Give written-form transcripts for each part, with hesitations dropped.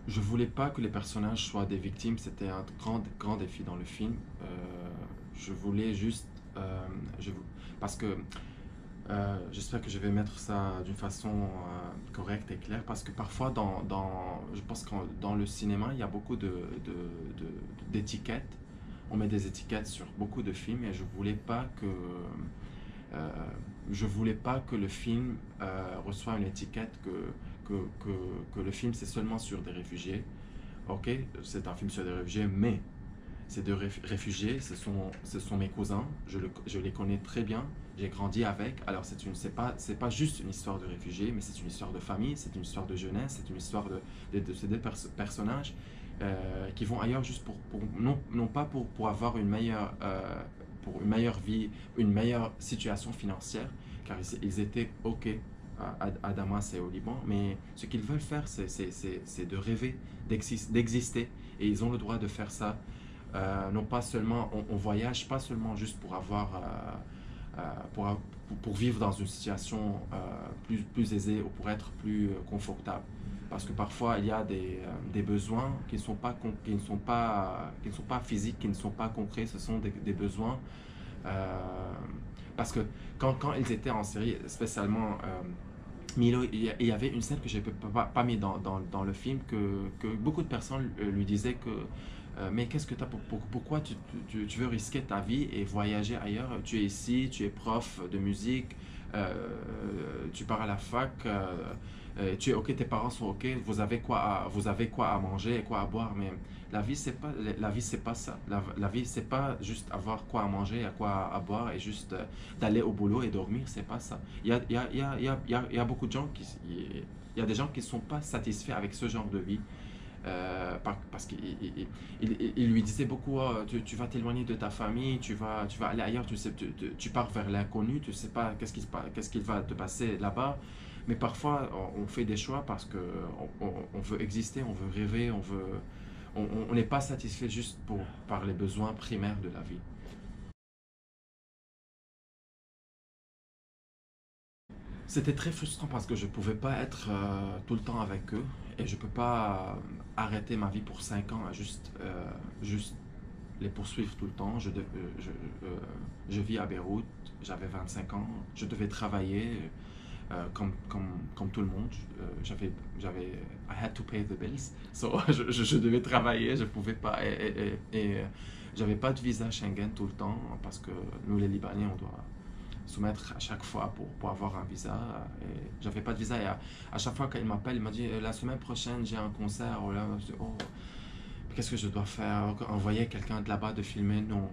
je voulais pas que les personnages soient des victimes, c'était un grand défi dans le film. Je voulais juste, je, parce que j'espère que je vais mettre ça d'une façon correcte et claire, parce que parfois je pense que dans le cinéma, il y a beaucoup d'étiquettes. On met des étiquettes sur beaucoup de films et euh, je voulais pas que le film reçoive une étiquette que, que, que le film c'est seulement sur des réfugiés. Ok, c'est un film sur des réfugiés, mais ces deux réfugiés, ce sont mes cousins, je les connais très bien, j'ai grandi avec. Alors c'est pas juste une histoire de réfugiés, mais c'est une histoire de famille, c'est une histoire de jeunesse, c'est une histoire de ces deux personnages qui vont ailleurs juste non pas pour avoir pour une meilleure vie, une meilleure situation financière, car ils étaient OK à Damas et au Liban, mais ce qu'ils veulent faire, c'est de rêver, d'exister, et ils ont le droit de faire ça. Non pas seulement, on voyage pas seulement juste pour avoir, pour, pour vivre dans une situation plus aisée ou pour être plus confortable. Parce que parfois, il y a des besoins qui ne sont pas physiques, qui ne sont pas concrets, ce sont des besoins. euh, Parce que quand ils étaient en série, spécialement Milo, il y avait une scène que je n'ai pas mis dans le film, que beaucoup de personnes lui disaient que mais qu'est-ce que tu as pourquoi tu veux risquer ta vie et voyager ailleurs? Tu es ici, tu es prof de musique, tu pars à la fac, tu es ok, tes parents sont ok, vous avez quoi à manger et quoi à boire, mais la vie c'est pas ça. La vie c'est pas juste avoir quoi à manger, à quoi à boire et juste d'aller au boulot et dormir, c'est pas ça. Il y a beaucoup de gens il y a des gens qui sont pas satisfaits avec ce genre de vie. Parce qu'il il lui disait beaucoup, oh, tu vas t'éloigner de ta famille, tu vas aller ailleurs, tu pars vers l'inconnu, tu sais pas qu'est-ce qu'il va te passer là-bas. Mais parfois, on fait des choix parce que on veut exister, on veut rêver, on n'est pas satisfait juste par les besoins primaires de la vie. C'était très frustrant parce que je ne pouvais pas être tout le temps avec eux et je ne peux pas arrêter ma vie pour 5 ans à juste les poursuivre tout le temps. Je vis à Beyrouth, j'avais 25 ans, je devais travailler comme tout le monde. I had to pay the bills, so je devais travailler, je pouvais pas, j'avais pas de visa Schengen tout le temps parce que nous les Libanais, on doit soumettre à chaque fois pour avoir un visa. Et j'avais pas de visa et à chaque fois qu'il m'appelle, il m'a dit la semaine prochaine j'ai un concert. Oh là, je dis, oh, qu'est-ce que je dois faire? Envoyer quelqu'un de là-bas de filmer? Non.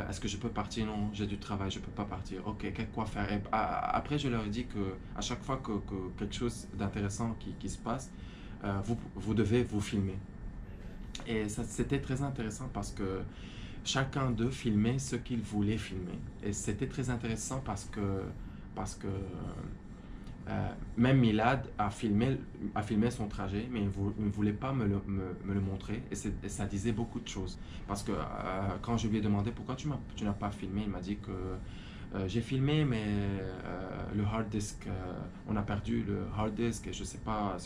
Est-ce que je peux partir? Non, j'ai du travail, je peux pas partir. Ok, quoi faire? Et après, je leur ai dit que à chaque fois que quelque chose d'intéressant qui se passe, vous devez vous filmer. Et ça, c'était très intéressant parce que chacun d'eux filmait ce qu'il voulait filmer. Et c'était très intéressant parce que même Milad a filmé son trajet, mais il ne voulait pas me le montrer. Et ça disait beaucoup de choses. Parce que quand je lui ai demandé pourquoi tu n'as pas filmé, il m'a dit que j'ai filmé, mais le hard disk, on a perdu le hard disk et je sais pas.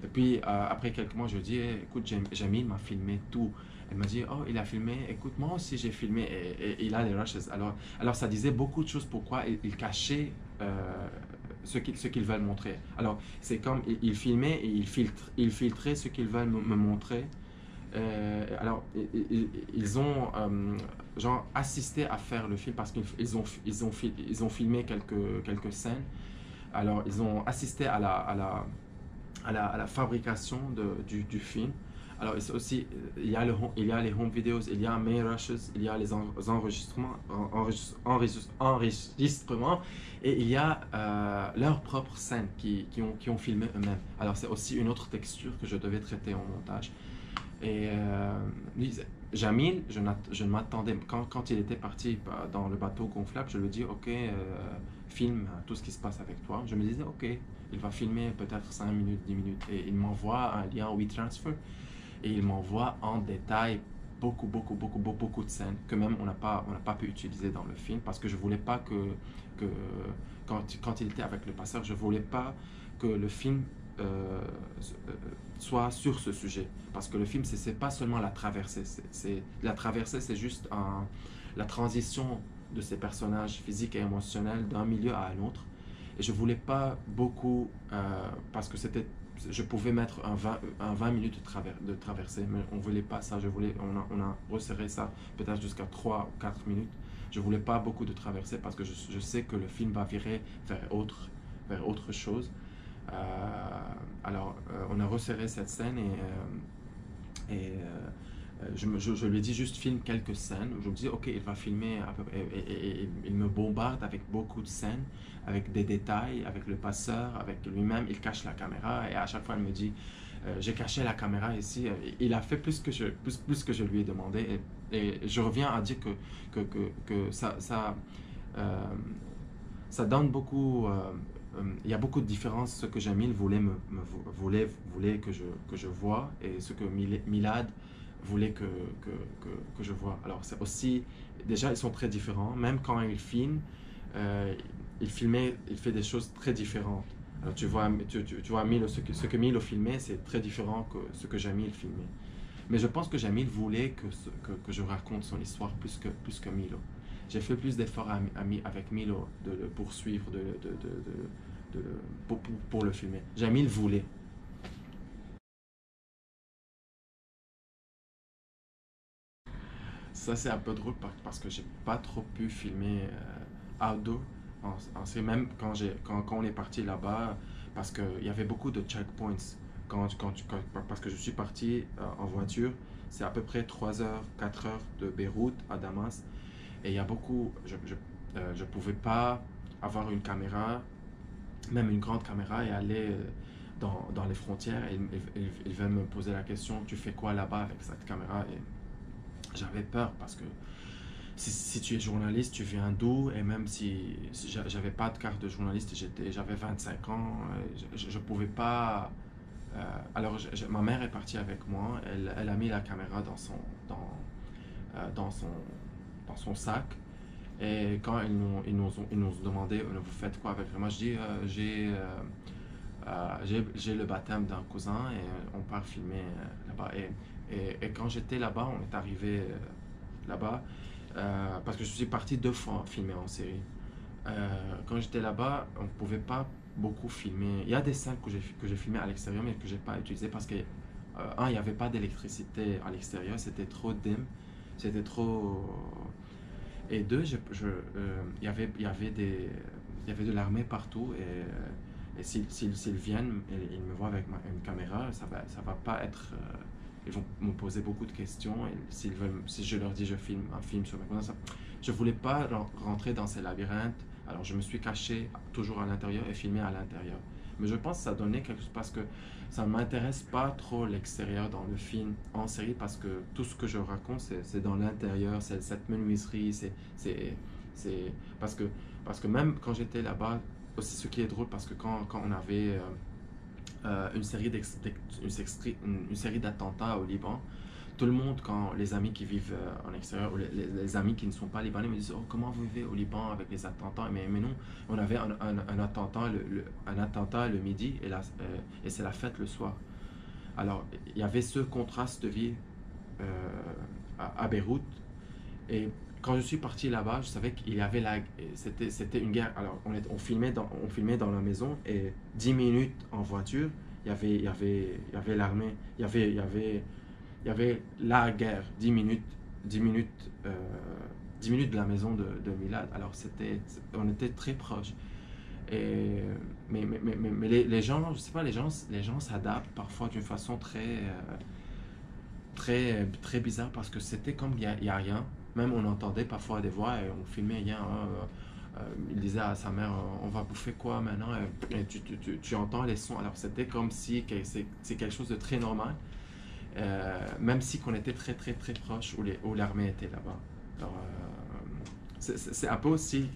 Et puis après quelques mois, je lui ai dit, eh, écoute, Jamil m'a filmé tout. Elle m'a dit, oh, il a filmé, écoute, moi aussi j'ai filmé et il a les rushes. Alors ça disait beaucoup de choses pourquoi il cachait ce qu'ils veulent montrer. Alors c'est comme il filmait et il filtrait ce qu'ils veulent me montrer. Alors, ils ont genre assisté à faire le film parce ils ont filmé quelques scènes. Alors, ils ont assisté à la fabrication du film. Alors, aussi, il y a les home videos, il y a main rushes, il y a les enregistrements, enregistrements et il y a leurs propres scènes qui ont filmé eux-mêmes. Alors, c'est aussi une autre texture que je devais traiter en montage. Et Jamil, je ne m'attendais, quand il était parti dans le bateau gonflable, je lui ai dit, ok, filme tout ce qui se passe avec toi. Je me disais, ok, il va filmer peut-être 5 minutes, 10 minutes. Et il m'envoie un lien WeTransfer et il m'envoie en détail beaucoup de scènes que même on n'a pas pu utiliser dans le film parce que je voulais pas que quand il était avec le passeur, je voulais pas que le film soit sur ce sujet. Parce que le film, c'est pas seulement la traversée. La traversée, c'est juste la transition de ces personnages physiques et émotionnels d'un milieu à un autre. Et je voulais pas beaucoup, parce que je pouvais mettre un 20 minutes de traversée, mais on voulait pas ça. On a resserré ça peut-être jusqu'à 3 ou 4 minutes. Je voulais pas beaucoup de traversée parce que je sais que le film va virer vers autre chose. On a resserré cette scène je lui ai dit juste filme quelques scènes. Je me dis, ok, il va filmer à peu près, et il me bombarde avec beaucoup de scènes, avec des détails, avec le passeur, avec lui-même. Il cache la caméra et à chaque fois il me dit, j'ai caché la caméra ici. Il a fait plus que je lui ai demandé. Et je reviens à dire que euh, ça donne beaucoup. Il y a beaucoup de différences. Ce que Jamil voulait que je vois et ce que Milad voulait que je vois. Alors, c'est aussi. Déjà, ils sont très différents. Même quand il filme, euh, il fait des choses très différentes. Alors, tu vois Milo, ce que Milo filmait, c'est très différent que ce que Jamil filmait. Mais je pense que Jamil voulait que je raconte son histoire plus que Milo. J'ai fait plus d'efforts avec Milo de le poursuivre, pour le filmer. Jamil voulait. Ça, c'est un peu drôle parce que j'ai pas trop pu filmer outdoor. C'est même quand on est parti là-bas, parce qu'il y avait beaucoup de checkpoints. Parce que je suis parti en voiture, c'est à peu près 3 heures, 4 heures de Beyrouth à Damas. Et il y a beaucoup, je pouvais pas avoir une caméra, même une grande caméra, et aller dans les frontières. Et il va me poser la question, tu fais quoi là-bas avec cette caméra? Et j'avais peur parce que si tu es journaliste, tu viens d'où? Et même si j'avais pas de carte de journaliste, j'avais 25 ans, je pouvais pas. Ma mère est partie avec moi, elle a mis la caméra dans, dans son, dans son sac. Et quand ils nous ont demandé, vous faites quoi avec moi? Je dis, j'ai le baptême d'un cousin et on part filmer là-bas. Et quand j'étais là-bas, on est arrivé là-bas, parce que je suis parti 2 fois filmer en série. Quand j'étais là-bas, on ne pouvait pas beaucoup filmer. Il y a des scènes que j'ai filmées à l'extérieur, mais que j'ai pas utilisées parce que, un, il n'y avait pas d'électricité à l'extérieur, c'était trop dim, c'était trop. Et deux, il y avait de l'armée partout et s'ils viennent et ils me voient avec une caméra, ça va pas être. Ils vont me poser beaucoup de questions et si je leur dis je filme un film sur mes cousins, je voulais pas rentrer dans ces labyrinthes. Alors je me suis caché toujours à l'intérieur et filmé à l'intérieur. Mais je pense que ça donnait quelque chose parce que ça ne m'intéresse pas trop l'extérieur dans le film en série parce que tout ce que je raconte c'est dans l'intérieur, c'est cette menuiserie, c'est parce que même quand j'étais là-bas, aussi ce qui est drôle parce que quand on avait une série d'attentats au Liban, tout le monde, quand les amis qui vivent en extérieur, ou les amis qui ne sont pas libanais, me disent oh, comment vous vivez au Liban avec les attentats? Mais nous, on avait un attentat, un attentat le midi et c'est la fête le soir. Alors, il y avait ce contraste de vie euh, à Beyrouth. Et quand je suis parti là-bas, je savais qu'il y avait c'était une guerre. Alors, on filmait dans la maison et 10 minutes en voiture, il y avait l'armée, il y avait la guerre, 10 minutes, 10 minutes de la maison de Milad. Alors, on était très proches. Et, mais les gens, je sais pas, les gens s'adaptent parfois d'une façon très bizarre parce que c'était comme il y a rien. Même on entendait parfois des voix et on filmait rien. Il disait à sa mère, on va bouffer quoi maintenant? Et tu entends les sons. Alors c'était comme si c'est quelque chose de très normal. Même si qu'on était très proche où l'armée était là-bas. Alors, c'est un peu aussi,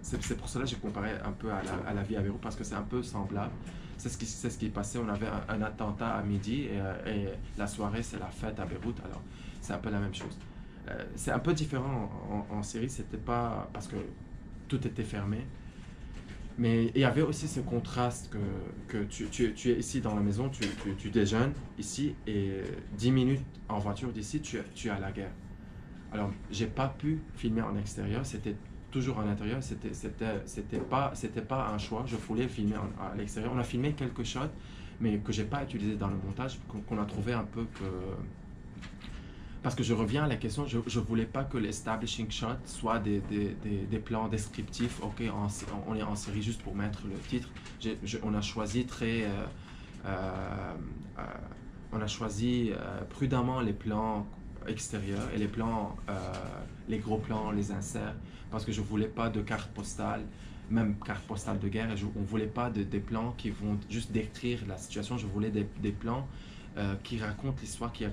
c'est pour cela que j'ai comparé un peu à la vie à Beyrouth parce que c'est un peu semblable. C'est ce qui est passé. On avait un attentat à midi et la soirée c'est la fête à Beyrouth. Alors c'est un peu la même chose. C'est un peu différent en Syrie. C'était pas parce que tout était fermé. Mais il y avait aussi ce contraste que tu es ici dans la maison, tu déjeunes ici et 10 minutes en voiture d'ici, tu es à la guerre. Alors, j'ai pas pu filmer en extérieur, c'était toujours en intérieur, c'était pas un choix, je voulais filmer à l'extérieur. On a filmé quelques shots, mais que j'ai pas utilisé dans le montage, qu'on a trouvé un peu que parce que je reviens à la question, je ne voulais pas que l'establishing shot soit des plans descriptifs. Ok, on est en série juste pour mettre le titre. On a choisi euh, euh, on a choisi prudemment les plans extérieurs et les gros plans, les inserts, parce que je voulais pas de carte postale, même carte postale de guerre. On voulait pas des plans qui vont juste décrire la situation. Je voulais des plans qui raconte l'histoire, qui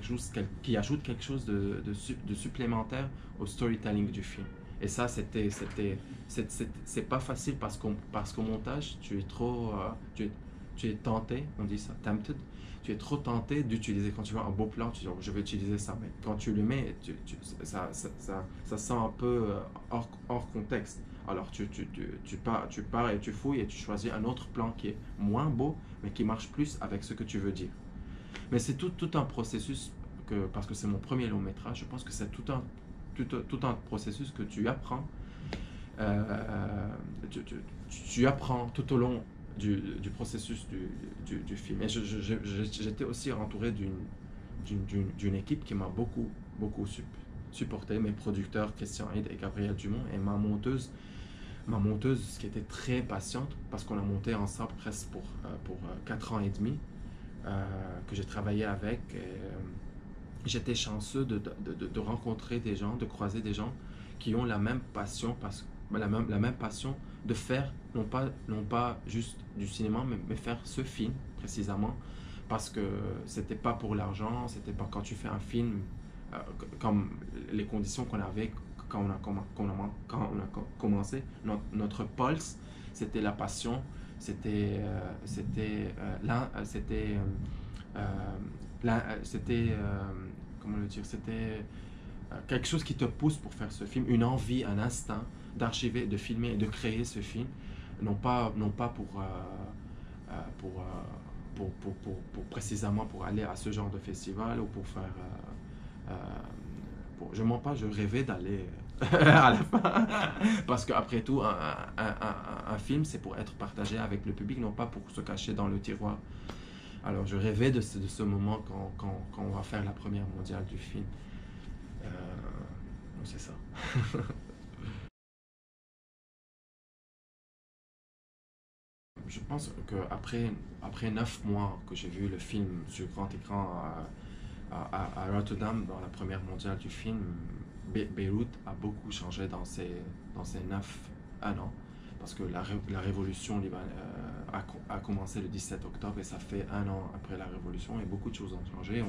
ajoute quelque chose de supplémentaire au storytelling du film. Et ça, c'est pas facile parce qu'au montage, tu es tenté, on dit ça, tempted, tu es trop tenté d'utiliser, quand tu vois un beau plan, tu dis, oh, je vais utiliser ça, mais quand tu le mets, ça sent un peu hors contexte. Alors tu pars et tu fouilles et tu choisis un autre plan qui est moins beau, mais qui marche plus avec ce que tu veux dire. Mais c'est tout un processus, parce que c'est mon premier long métrage, je pense que c'est tout un processus que tu apprends. euh, tu, tu- Tu apprends tout au long du processus du film. Et j'étais aussi entouré d'une équipe qui m'a beaucoup supporté, mes producteurs Christian Hyde et Gabriel Dumont, et ma monteuse qui était très patiente, parce qu'on a monté ensemble presque pour 4 ans et demi, que j'ai travaillé avec. J'étais chanceux de rencontrer des gens, de croiser des gens qui ont la même passion, la même passion de faire, non pas juste du cinéma, mais faire ce film précisément, parce que c'était pas pour l'argent, c'était pas quand tu fais un film, comme les conditions qu'on avait quand on a commencé, notre pulse, c'était la passion, euh, c'était comment le dire, c'était quelque chose qui te pousse pour faire ce film, une envie, un instinct d'archiver, de filmer et de créer ce film, non pas pour, précisément pour aller à ce genre de festival ou pour faire je mens pas, je rêvais d'aller à la fin. Parce qu'après tout, un film, c'est pour être partagé avec le public, non pas pour se cacher dans le tiroir. Alors, je rêvais de ce moment quand on va faire la première mondiale du film. Euh, donc c'est ça. Je pense après 9 mois que j'ai vu le film sur grand écran à Rotterdam, dans la première mondiale du film, Beyrouth a beaucoup changé dans ces 9 un an. Parce que la révolution a commencé le 17 octobre et ça fait un an après la révolution et beaucoup de choses ont changé.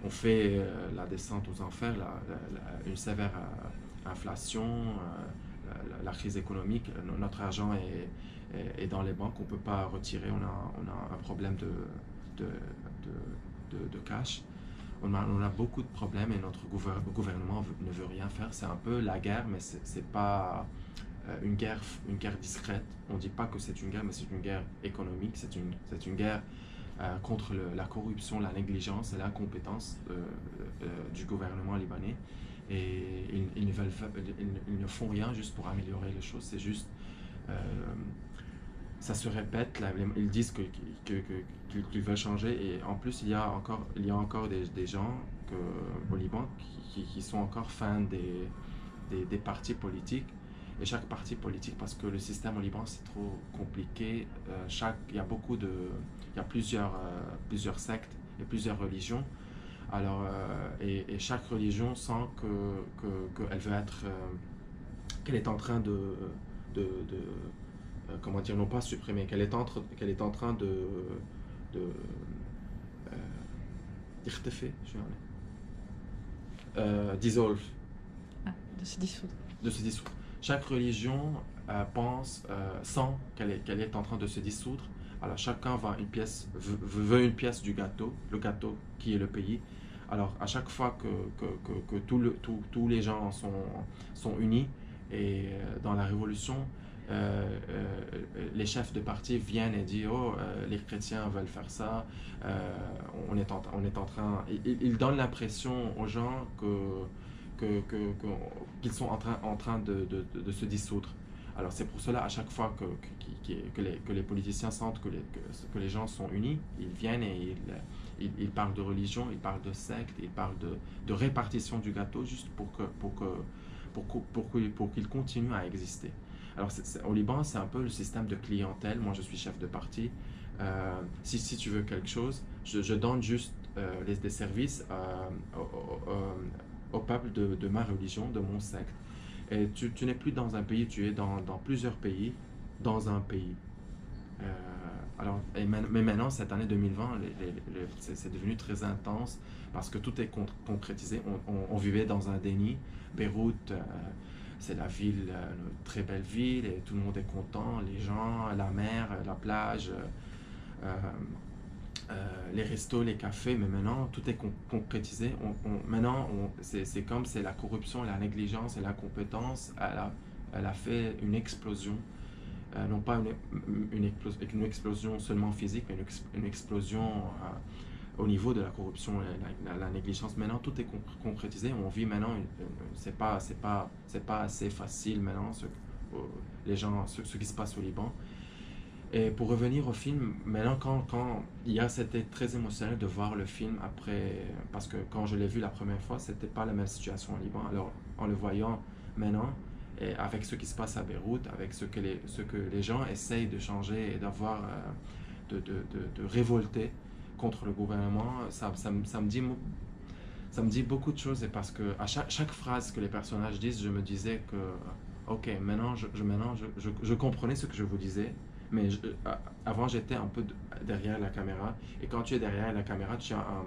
On fait la descente aux enfers, une sévère inflation, la crise économique. Notre argent est dans les banques, on ne peut pas retirer, on a un problème de cash. On a beaucoup de problèmes et notre gouvernement ne veut rien faire. C'est un peu la guerre, mais c'est pas une guerre discrète. On ne dit pas que c'est une guerre, mais c'est une guerre économique. C'est une guerre contre la corruption, la négligence et l'incompétence du gouvernement libanais. Et ils ne font rien juste pour améliorer les choses. C'est juste euh, ça se répète, là, ils disent qu'ils veulent changer et en plus il y a encore des gens au Liban qui sont encore fans des partis politiques et chaque parti politique parce que le système au Liban c'est trop compliqué, il y a plusieurs sectes et plusieurs religions alors et chaque religion sent qu'elle veut être qu'elle est en train de comment dire, non pas supprimer, qu'elle est en train de d'irtefer, dissolve, Ah, de se dissoudre. de se dissoudre. Chaque religion sent qu'elle est en train de se dissoudre. Alors chacun veut une pièce du gâteau, le gâteau qui est le pays. Alors à chaque fois que tous les gens sont unis et dans la révolution, les chefs de parti viennent et disent oh les chrétiens veulent faire ça, on est en train, ils donnent l'impression aux gens qu'ils sont en train de se dissoudre. Alors c'est pour cela à chaque fois que les politiciens sentent que les gens sont unis, ils viennent et ils parlent de religion, ils parlent de secte, ils parlent de répartition du gâteau juste pour qu'ils continuent à exister. Alors au Liban, c'est un peu le système de clientèle. Moi, je suis chef de parti. Si tu veux quelque chose, je donne juste des services au peuple de ma religion, de mon secte. Et tu n'es plus dans un pays, tu es dans plusieurs pays, dans un pays. Euh, mais maintenant, cette année 2020, c'est devenu très intense parce que tout est concrétisé. On vivait dans un déni. Beyrouth, c'est la ville, une très belle ville, et tout le monde est content. Les gens, la mer, la plage, euh, les restos, les cafés, mais maintenant, tout est concrétisé. Maintenant, c'est comme c'est la corruption, la négligence et l'incompétence. Elle a fait une explosion non pas une explosion seulement physique, mais une explosion au niveau de la corruption et la négligence. Maintenant, tout est concrétisé. On vit maintenant, c'est pas assez facile maintenant, ce qui se passe au Liban. Et pour revenir au film, maintenant, c'était très émotionnel de voir le film après, parce que quand je l'ai vu la première fois, c'était pas la même situation au Liban. Alors, en le voyant maintenant, et avec ce qui se passe à Beyrouth, avec ce que les gens essayent de changer et d'avoir, de révolter contre le gouvernement, ça me dit beaucoup de choses. Et parce que à chaque phrase que les personnages disent, je me disais que, ok, maintenant, je comprenais ce que je vous disais. Mais avant, j'étais un peu derrière la caméra. Et quand tu es derrière la caméra, tu as un,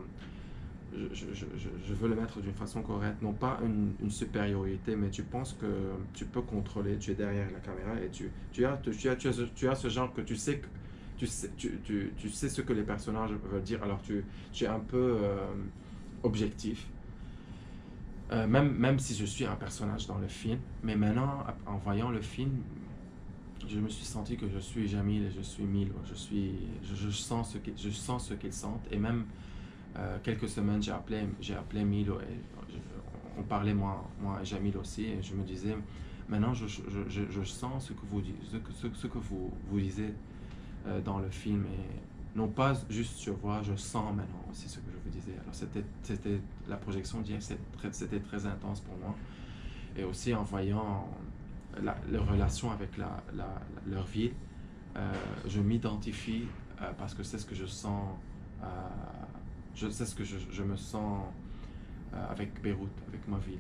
je veux le mettre d'une façon correcte, non pas une supériorité, mais tu penses que tu peux contrôler, tu es derrière la caméra et tu as ce genre que tu sais que tu sais ce que les personnages veulent dire, alors tu es un peu objectif. Même si je suis un personnage dans le film, mais maintenant, en voyant le film, je me suis senti que je suis Jamil et je suis Milo. Je sens je sens ce qu'ils sentent. Et même quelques semaines, j'ai appelé Milo et on parlait moi et Jamil aussi. Et je me disais, maintenant je sens ce que ce que vous lisez dans le film. Et non pas juste je vois, je sens maintenant aussi ce que je vous disais. Alors c'était la projection d'hier, c'était très intense pour moi. Et aussi en voyant leur relation avec leur ville, je m'identifie parce que c'est ce que je sens, euh, je sais ce que je me sens avec Beyrouth, avec ma ville.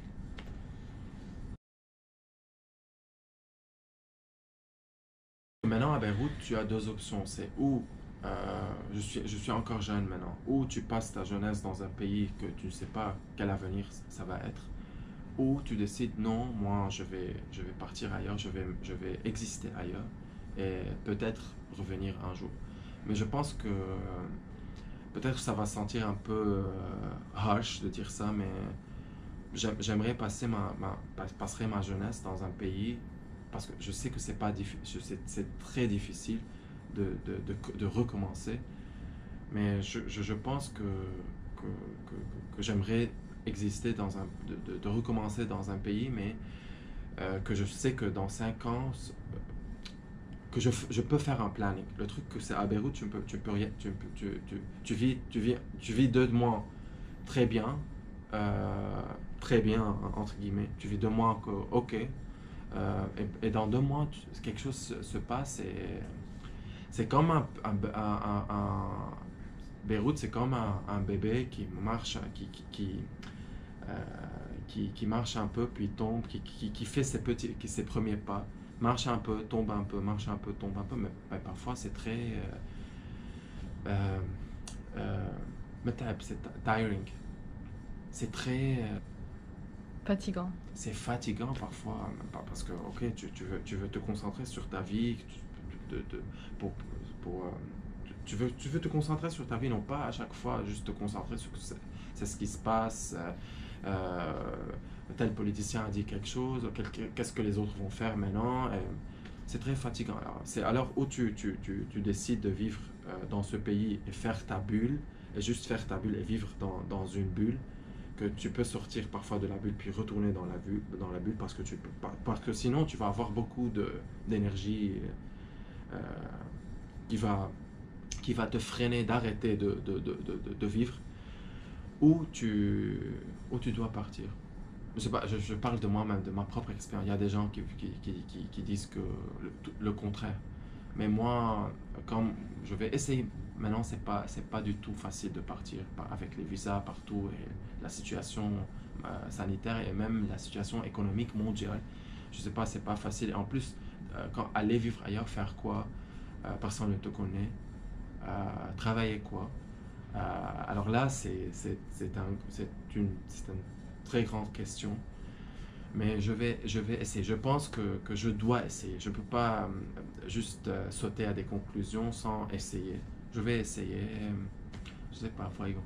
Maintenant à Beyrouth, tu as deux options, c'est ou je suis encore jeune maintenant, ou tu passes ta jeunesse dans un pays que tu ne sais pas quel avenir ça va être, ou tu décides non, moi je vais partir ailleurs, je vais exister ailleurs et peut-être revenir un jour. Mais je pense que peut-être ça va sentir un peu harsh de dire ça, mais j'aimerais passerai ma jeunesse dans un pays parce que je sais que c'est pas c'est très difficile de recommencer, mais je pense que j'aimerais exister de recommencer dans un pays, mais que je sais que dans 5 ans, je peux faire un planning. Le truc que c'est à Beyrouth, tu peux rien, tu vis 2 mois très bien, très bien entre guillemets. Tu vis 2 mois que ok, et dans 2 mois quelque chose se passe et c'est comme Beyrouth, c'est comme un bébé qui marche, euh, qui marche un peu, puis tombe, qui fait ses premiers pas, marche un peu, tombe un peu, marche un peu, tombe un peu, mais parfois c'est très euh, euh, c'est tiring, c'est très Fatigant. c'est fatigant parfois, parce que ok, tu veux te concentrer sur ta vie, pour, pour, tu veux te concentrer sur ta vie, non pas à chaque fois juste te concentrer sur c'est ce qui se passe, tel politicien a dit quelque chose, qu'est-ce que les autres vont faire maintenant. c'est très fatigant. Alors, c'est alors où tu décides de vivre dans ce pays et faire ta bulle, et juste faire ta bulle et vivre dans une bulle, que tu peux sortir parfois de la bulle puis retourner dans la bulle parce que tu peux pas, parce que sinon tu vas avoir beaucoup d'énergie euh, qui va, qui va te freiner d'arrêter de vivre ou où tu dois partir. Je sais pas, je parle de moi-même, de ma propre expérience. Il y a des gens qui disent que le contraire. Mais moi, quand je vais essayer, maintenant, c'est pas du tout facile de partir avec les visas partout et la situation sanitaire et même la situation économique mondiale. Je sais pas, c'est pas facile. Et en plus, quand aller vivre ailleurs, faire quoi? Personne ne te connaît. Travailler quoi? Alors là, c'est une très grande question. Mais je vais essayer. Je pense que je dois essayer. Je ne peux pas juste sauter à des conclusions sans essayer. Je vais essayer. Je sais pas, voyons.